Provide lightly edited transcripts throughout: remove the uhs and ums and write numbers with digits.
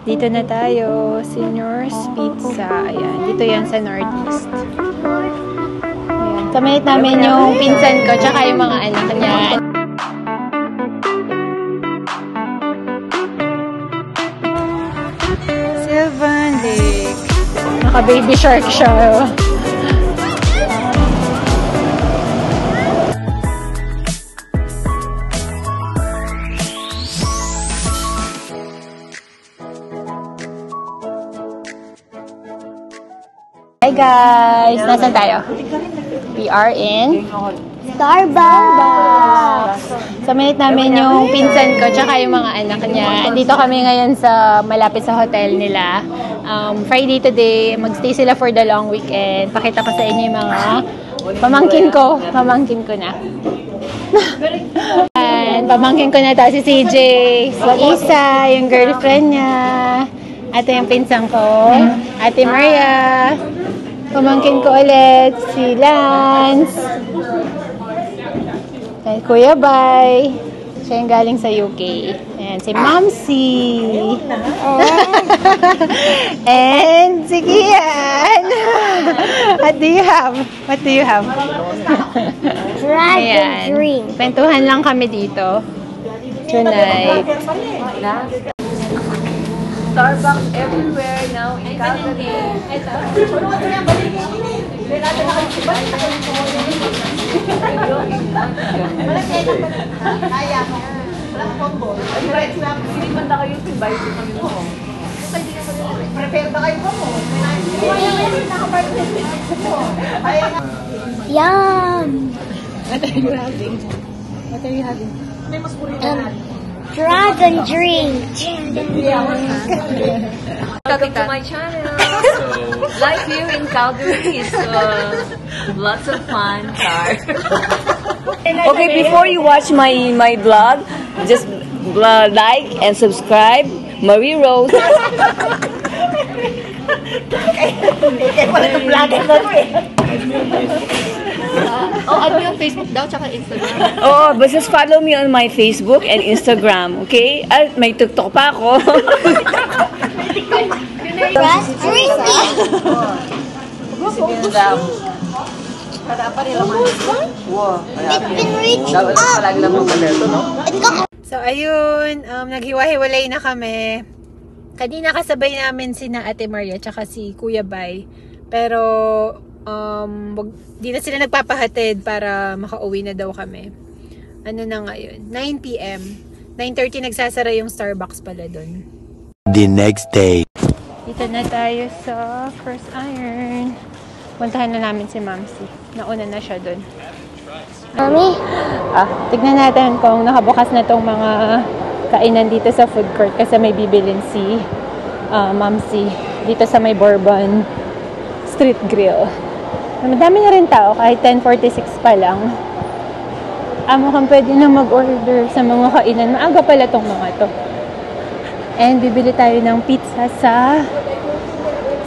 Dito na tayo. Seniors Pizza. Ayan. Dito yan sa Northeast. Ayan. Kamayit namin yung pinsan ko tsaka yung mga anak niya. Sylvan Lake. Naka-baby shark siya. Hi guys! Nasaan tayo? We are in Starbucks! Samanit namin yung pinsan ko tsaka yung mga anak niya. Andito kami ngayon sa malapit sa hotel nila. Friday today, magstay sila for the long weekend. Pakita ko sa inyo yung mga pamangkin ko. Pamangkin ko na. And pamangkin ko na to si CJ, si Isa, yung girlfriend niya. Ate yung pinsan ko, Ate Maria. Pamangkin ko ulit, si Lance. And Kuya Bay. Siya yung galing sa UK. And si Mamsi. And si Kian. What do you have? What do you have? Dragon drink. Pentuhan lang kami dito. Tonight. Starbucks everywhere now in Calgary. Yum! What are you having? What are you having? Dragon drink. Welcome to my channel. Life here in Calgary is lots of fun. Okay, before you watch my vlog, just like and subscribe. Marie Rose. Ano yung Facebook daw tsaka Instagram? But just follow me on my Facebook and Instagram, okay? May TikTok pa ako. Just drinking. It's been reached up. So, ayun. Naghiwa-hiwalay na kami. Kanina kasabay namin sina Ate Maria tsaka si Kuya Bay. Pero, di na sila nagpapahatid para makauwi na daw kami. Ano na ngayon? 9 p.m. 9:30 nagsasara yung Starbucks pala dun. The next day. Dito na tayo sa First Iron. Puntahan na namin si Mamsi. Nauna na siya dun. Mommy? Tignan natin kung nakabukas na tong mga kainan dito sa food court kasi may bibilin si Mamsi dito sa may Bourbon Street Grill. Madami na rin tao kahit 10:46 pa lang. Mukhang pwede na mag-order sa mga kainan. Maaga pala tong mga to. And bibili tayo ng pizza sa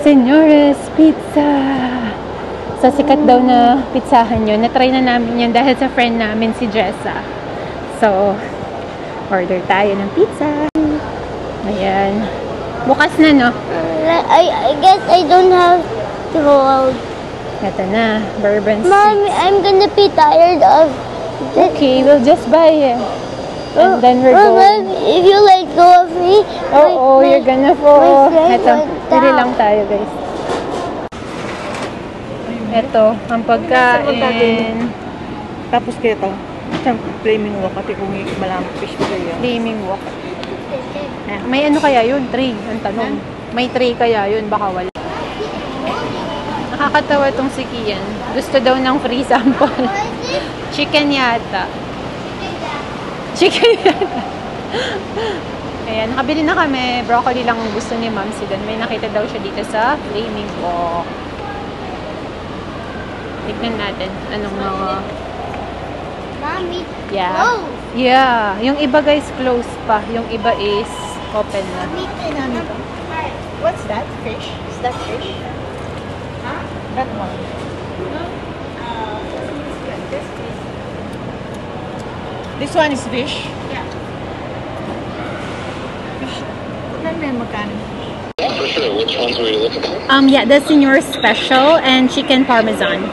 Seniors Pizza. So, sikat daw na pizzahan yun. Na-try na namin yun dahil sa friend namin si Jessa. So, order tayo ng pizza. Ayan. Bukas na, no? I guess I don't have to go out. Ito na. Bourbon Street. Mommy, I'm gonna be tired of this. Okay, we'll just buy it. And then we're going. If you let go of me, You're gonna fall. my friend Ito, went pili down. lang tayo, guys. Ito, ang pagkain. Tapos kaya ito, isang flaming wok at kung malamang fish pa kaya. Flaming wok. May ano kaya yun? Tray. Ang tanong. May tray kaya yun? Baka wala. Nakakatawa tong si Kian. Gusto daw ng free sample. Chicken yata. Chicken yata. Ayan, nakabili na kami. Broccoli lang ang gusto ni Mamsi doon. May nakita daw siya dito sa Flaming Wok. Tignan natin anong mga... Mommy, Yeah. close. Yeah. Yung iba guys, close pa. Yung iba is open na. What's that? Fish? Is that fish? Huh? That one. This one is fish? Yeah. Fish. Then magkano? For sure. Which ones were you looking for? Yeah, the senior special and chicken parmesan.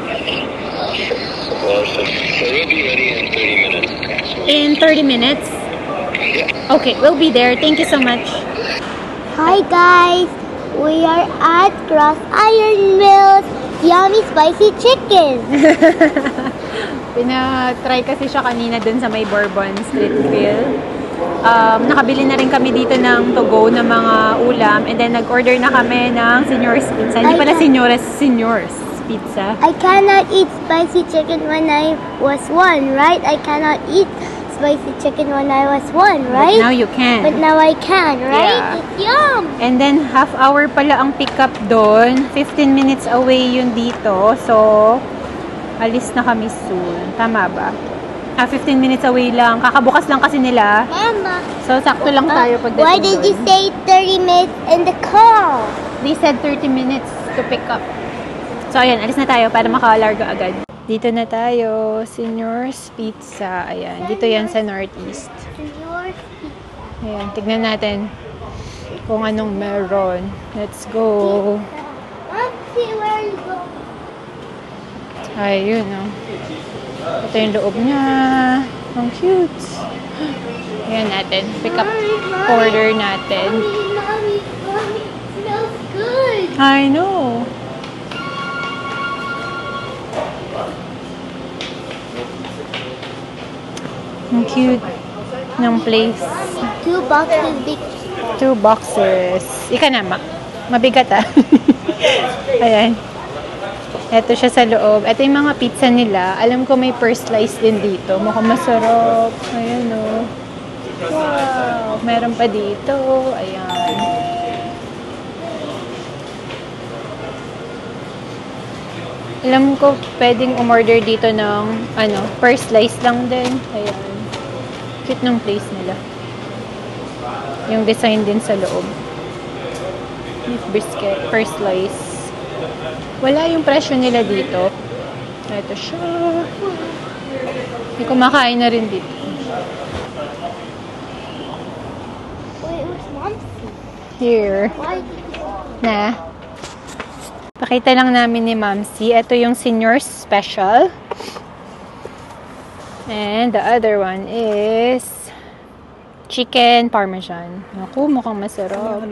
Awesome. So we'll be ready in 30 minutes. In 30 minutes? Yeah. Okay, we'll be there. Thank you so much. Hi guys, we are at Cross Iron Mills Yummy Spicy Chicken. Pina-try kasi siya kanina dun sa may Bourbon Street Grill. Nakabili na rin kami dito ng to-go na mga ulam and then nag-order na kami ng Senior's Pizza. Hindi pala Senior's Pizza. I cannot eat spicy chicken when I was 1, right? I cannot eat spicy chicken when I was 1, right? Now you can. But now I can, right? Yeah. It's yum! And then half hour pala ang pick-up doon. 15 minutes away yun dito. So, alis na kami soon. Tama ba? 15 minutes away lang. Kakabukas lang kasi nila. Mama, So, sakto lang tayo pagdating why did you doon. say 30 minutes in the car? They said 30 minutes to pick up. So, ayan. Alis na tayo para makalarga agad. Dito na tayo. Senior's Pizza. Ayan. Dito yan sa Northeast. Senior's Ayan. Tignan natin kung anong meron. Let's go. Let's see where you go. Ayun, oh. Ito yung loob niya. Ang cute. Ayan natin. Pick up order natin. Mommy, smells good. I know. Ang cute ng place. 2 boxes big. 2 boxes. Ika na, mabigat ah. Ayan. Ito siya sa loob. Ito yung mga pizza nila. Alam ko may per slice din dito. Mukhang masarap. Ayan o. Wow. Meron pa dito. Ayan. Alam ko pwedeng umorder dito ng per slice lang din. Ayan. Cute ng place nila. Yung design din sa loob. Beef brisket, per slice. Wala yung presyo nila dito. Ito siya. May kumakain na rin dito. Wait, where's Mom's? Here. Why? Na. Pakita lang namin ni Mamsi. Ito yung Senior's Special. And the other one is chicken parmesan. Naku, mukhang masarap.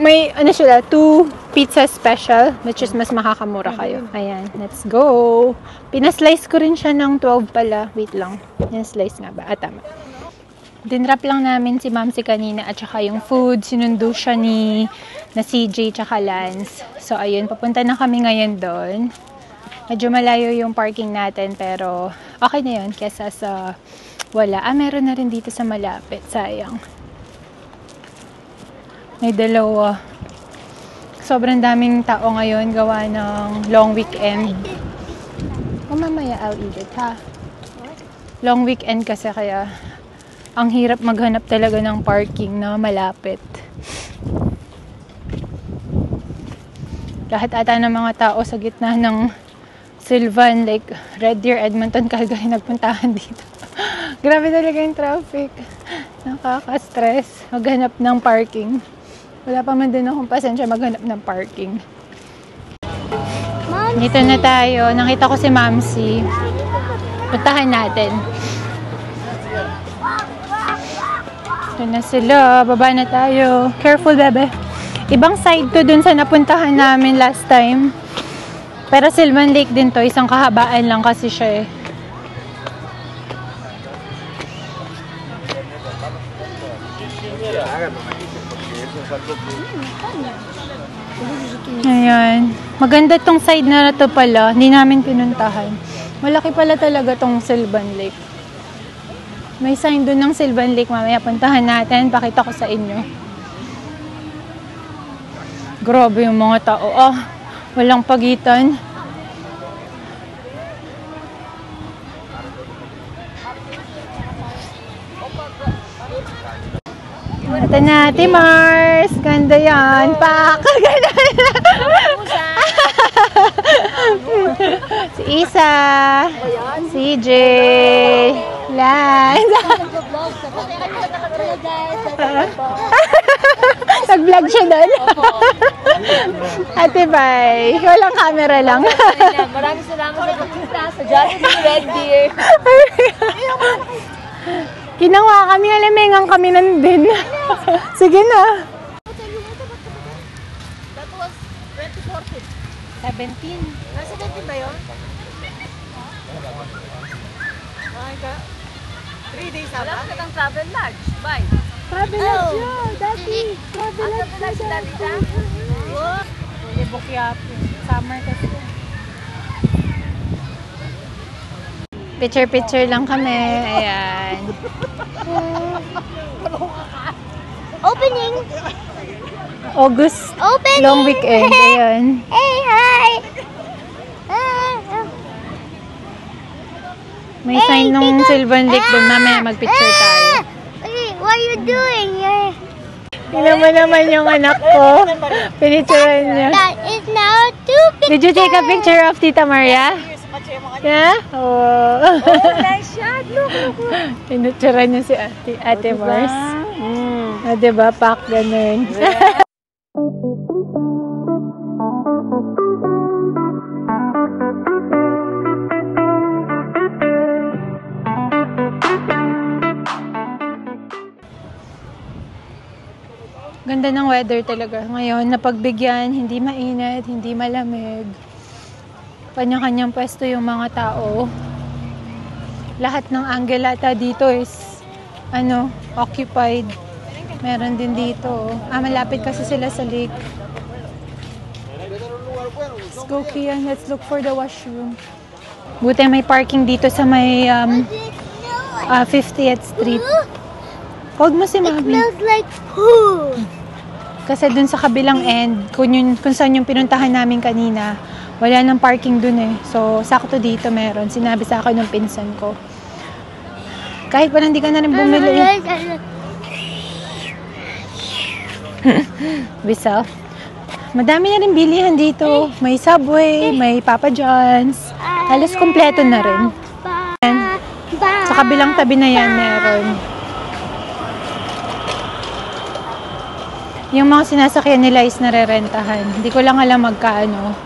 May, siya, 2 pizza special, which is mas makakamura kayo. Ayan, let's go. Pinaslice ko rin siya ng 12 pala. Wait lang. Yan, slice nga ba? Tama. Dinrap lang namin si Mamsi kanina at saka yung food. Sinundo siya na CJ tsaka Lance. So, ayun, papunta na kami ngayon doon. Medyo malayo yung parking natin, pero okay na yun kesa sa wala. Meron na rin dito sa malapit. Sayang. May dalawa. Sobrang daming tao ngayon gawa ng long weekend. Mamaya I'll eat it, ha? Long weekend kasi kaya ang hirap maghanap talaga ng parking na malapit. Lahat ata ng mga tao sa gitna ng Sylvan, like Red Deer, Edmonton, Calgary, nagpuntahan dito. Grabe talaga yung traffic. Nakaka-stress maghanap ng parking. Wala pa man din akong pasensya maghanap ng parking. Dito na tayo. Nakita ko si Mamsi. Puntahan natin. Ito na sila. Baba na tayo. Careful, bebe. Ibang side to dun sa napuntahan namin last time. Pero Sylvan Lake din to. Isang kahabaan lang kasi siya eh. Ayan. Maganda tong side na to pala. Hindi namin pinuntahan. Malaki pala talaga tong Sylvan Lake. May sign dun ng Sylvan Lake. Mamaya puntahan natin. Pakita ko sa inyo. Grabe yung mga tao. Walang pagitan. Ito na, Timars. Ganda yan. Pak! Ganda si Isa. CJ. Lance. Nag-vlog siya doon. Ate Bay, walang camera lang. Maraming salamat sa pagkita sa Jollibee Red Deer. Ginawa kami, alimengang kami nandun. Sige na. That was 2014. 17. Nasa 17 ba yun? Ay ka. 3 days Wala na ka kang travel lodge. Bye. Travel Oh. siya, daddy. Travel Travel lodge na dito. Libok yapin. Summer kasi. Picture-picture lang kami. Ayan. Opening. August. Opening. Long weekend. Ayan. Hey, hi. May sign nung Sylvan Lake doon. Mamaya magpicture tayo. Hey, what are you doing? Tingnan mo naman yung anak ko. Pinicturean niya. That is now 2 pictures. Did you take a picture of Tita Maria? Yeah? Oh. Nice shot. Look. Pinicturean niya si Ate Mars. Ah, diba? Pack ganun. Ganda ng weather talaga. Ngayon, napagbigyan, hindi mainit, hindi malamig. Kanya-kanyang pwesto yung mga tao. Lahat ng angle ata dito is, occupied. Meron din dito. Malapit kasi sila sa lake. Let's go, Kian. Let's look for the washroom. Buti may parking dito sa may 50th Street. Huwag mo si Mami. Smells like poo. Kasi dun sa kabilang end, kung saan yung pinuntahan namin kanina, wala nang parking dun eh. So, sakto dito meron. Sinabi sa akin ng pinsan ko. Kahit pa hindi ka na rin bumili. Bisa. Madami na rin bilihan dito. May Subway, may Papa John's. Halos kompleto na rin. Sa kabilang tabi na yan meron. Yung mga sinasakyan nila is narerentahan. Hindi ko lang alam magkaano.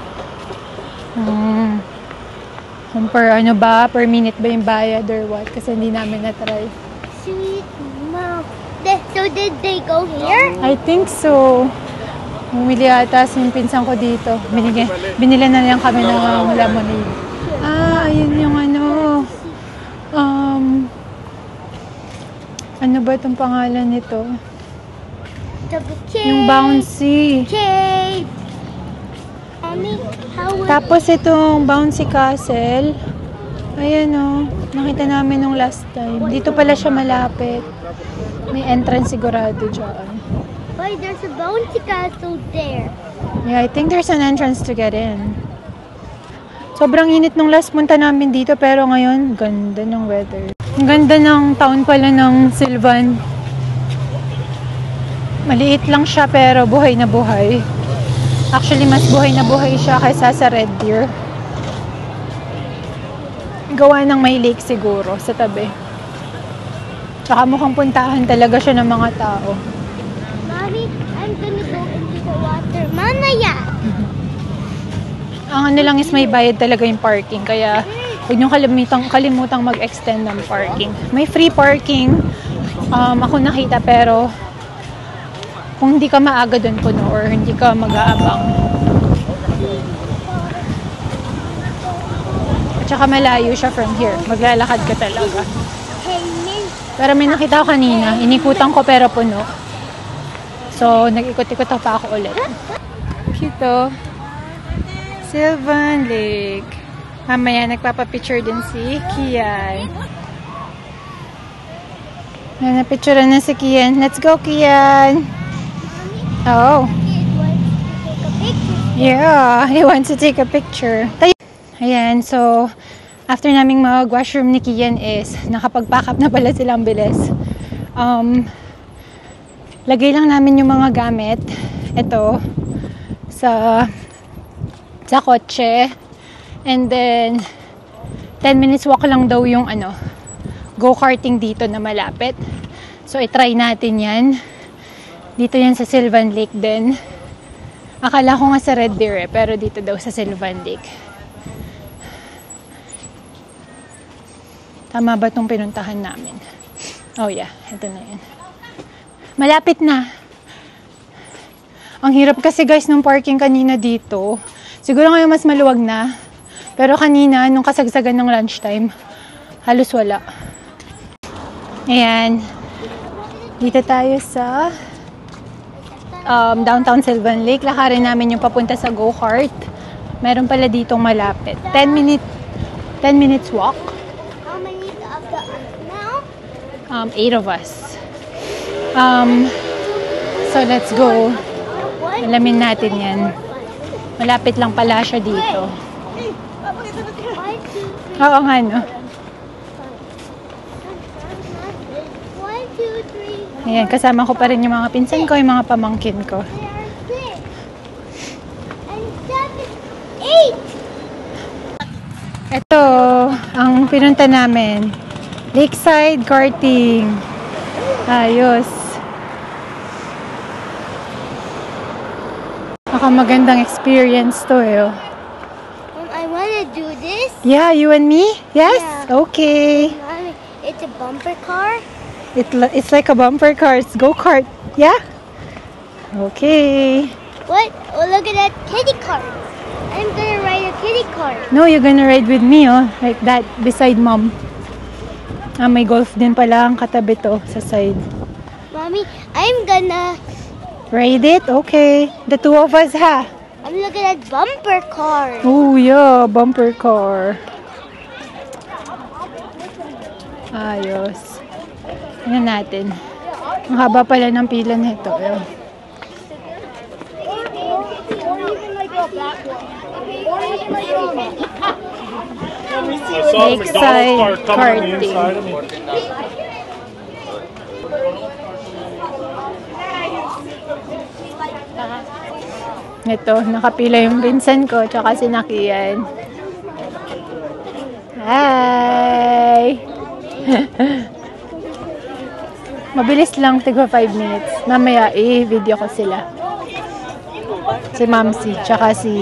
Per per minute ba yung bayad or what? Kasi hindi namin na-try. Sweet mom. So did they go here? I think so. Bumili ata yung pinsan ko dito. Binili na lang kami ng lemonade. Ayun yung ano ba itong pangalan nito? Yung bouncy. Cake. Mommy, Tapos itong bouncy castle. Ayan nakita namin nung last time. Dito pala siya malapit. May entrance sigurado dyan. Why, there's a bouncy castle there. Yeah, I think there's an entrance to get in. Sobrang init nung last punta namin dito, pero ngayon, ganda ng weather. Ang ganda ng town pala ng Sylvan. Maliit lang siya, pero buhay na buhay. Actually, mas buhay na buhay siya kaysa sa Red Deer. Gawa ng may lake siguro sa tabi. Tsaka mukhang puntahan talaga siya ng mga tao. Mommy, I'm gonna go into the water. Mamaya! Ang lang is may bayad talaga yung parking. Kaya huwag niyong kalimutang mag-extend ng parking. May free parking. Ako nakita, pero kung hindi ka maaga doon puno or hindi ka mag-aabang. At saka malayo siya from here. Maglalakad ka talaga. Pero may nakita ko kanina. Inikutan ko pero puno. So, nag-ikot-ikot pa ako ulit. Cute. Sylvan Lake. Mamaya, nagpapapicture din si Kian. Napicturean na si Kian. Let's go, Kian! Oh. Yeah, he wants to take a picture. Ayan, so, after naming mag-washroom ni Kian is, nakapag-pack up na pala silang bilis. Lagay lang namin yung mga gamit. Ito, sa kotse. And then, 10 minutes walk lang daw yung go-karting dito na malapit. So, i-try natin yan. Dito yan sa Sylvan Lake din. Akala ko nga sa Red Deer pero dito daw sa Sylvan Lake. Tama ba itong pinuntahan namin? Oh yeah, ito na yan. Malapit na. Ang hirap kasi guys ng parking kanina dito. Siguro ngayon mas maluwag na. Pero kanina, nung kasagsagan ng lunchtime, halos wala. Ayan. Dito tayo sa downtown Sylvan Lake. Lakarin namin yung papunta sa go-kart. Meron pala ditong malapit. 10 minutes walk. How many of the now? 8 of us. So let's go. Alamin natin yan. Malapit lang pala siya dito. Oo nga, no? 1, 2, 3. Ayan, kasama ko pa rin yung mga pinsan ko, yung mga pamangkin ko. 6 and 7, 8. Ito, ang pinunta namin. Lakeside karting. Ayos. Baka magandang experience to eh. I wanna do this. Yeah, you and me? Yes? Yeah. Okay. Mommy, it's a bumper car. It's like a bumper car. It's go-kart. Yeah? Okay. What? Oh, look at that kitty car. I'm gonna ride a kitty car. No, you're gonna ride with me, oh. Like that, beside mom. May golf din pala ang katabi to sa side. Mommy, I'm gonna... Ride it? Okay. The two of us, ha? I'm looking at bumper car. Oh, yeah. Bumper car. Ayos. Tingnan natin. Ang haba pala ng pila nito. Eh. Lakeside karting. Ito, nakapila yung pinsan ko tsaka si Nakian. Hi! Mabilis lang, tigwa 5 minutes. Mamaya, i-video ko sila. Si Mamsi, tsaka si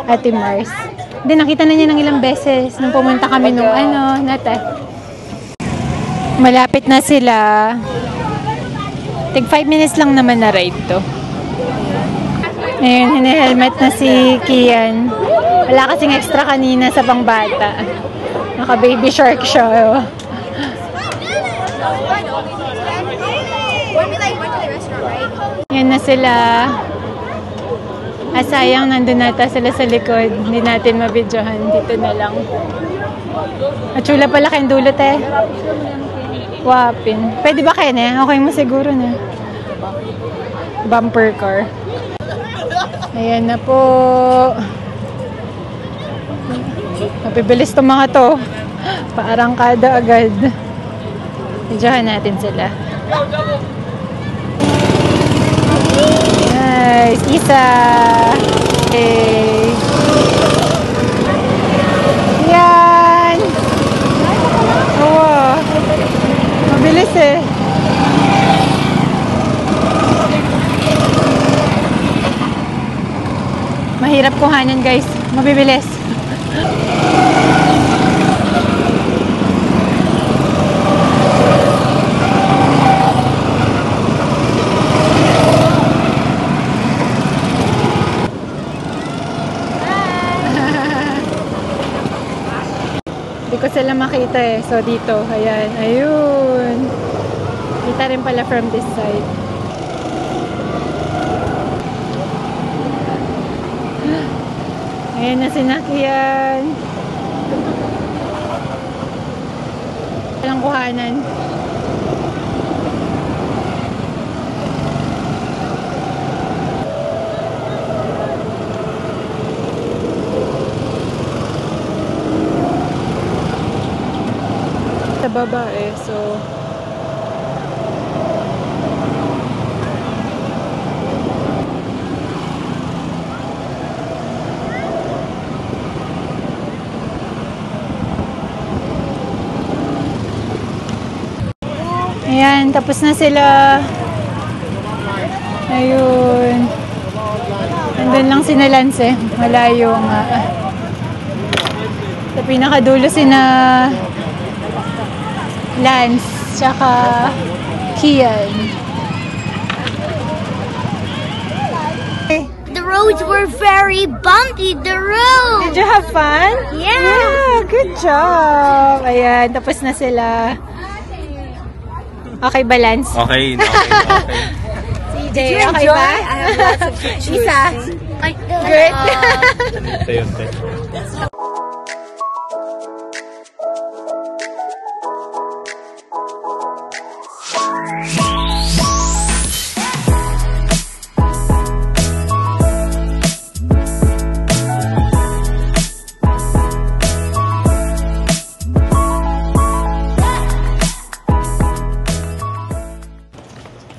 Ate Mars. Hindi, nakita na niya ng ilang beses nung pumunta kami nung nata. Malapit na sila. Tig 5 minutes lang naman na ride to. Ngayon, hini-helmet na si Kian. Wala kasing extra kanina sa pangbata. Naka-baby shark siya. Oh. Yan na sila. Sayang, nandun nata sila sa likod. Hindi natin mabidyohan. Dito na lang. Chula pala kayong dulot eh. Wapin. Pwede ba kayo na? Okay mo siguro na. Bumper car. Ayan na po. Mabibilis itong mga to. Paarangkada agad. Medyohan natin sila. Nice. Isa. Okay. Yan. Oo. Mabilis eh. Mahirap kuhanan guys. Mabibilis. Hindi ko sila makita eh. So dito, ayan. Ayun. Kita rin pala from this side. Ayan na si Nakian. Walang kuhanan. Sa baba eh, so ayan, tapos na sila. Ayun. Nandun lang si Lance eh. Malayo nga. Sa pinakadulo sina Lance, tsaka Kian. The roads were very bumpy. The road. Did you have fun? Yeah. Good job. Ayan, tapos na sila. Okay ba, Lance? Okay. CJ, okay ba? I have lots of pictures. Isa. Like the Great.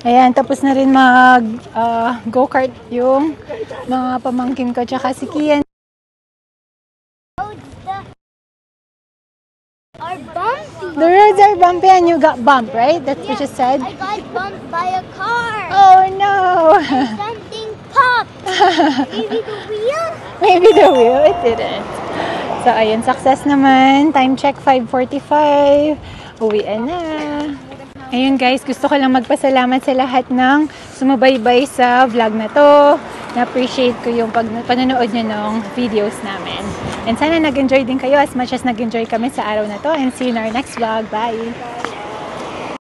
Ayan, tapos na rin mag go-kart yung mga pamangkin ko tsaka si Kian. are bumpy. The roads are bumpy and you got bumped, right? That's what you said? I got bumped by a car. Oh no! Something popped. Maybe the wheel? Maybe the wheel, it didn't. So ayun, success naman. Time check 5:45. Uwian na. Ayun guys, gusto ko lang magpasalamat sa lahat ng sumubaybay sa vlog na to. Na-appreciate ko yung panonood nyo ng videos namin. And sana nag-enjoy din kayo as much as nag-enjoy kami sa araw na to. And see you in our next vlog. Bye!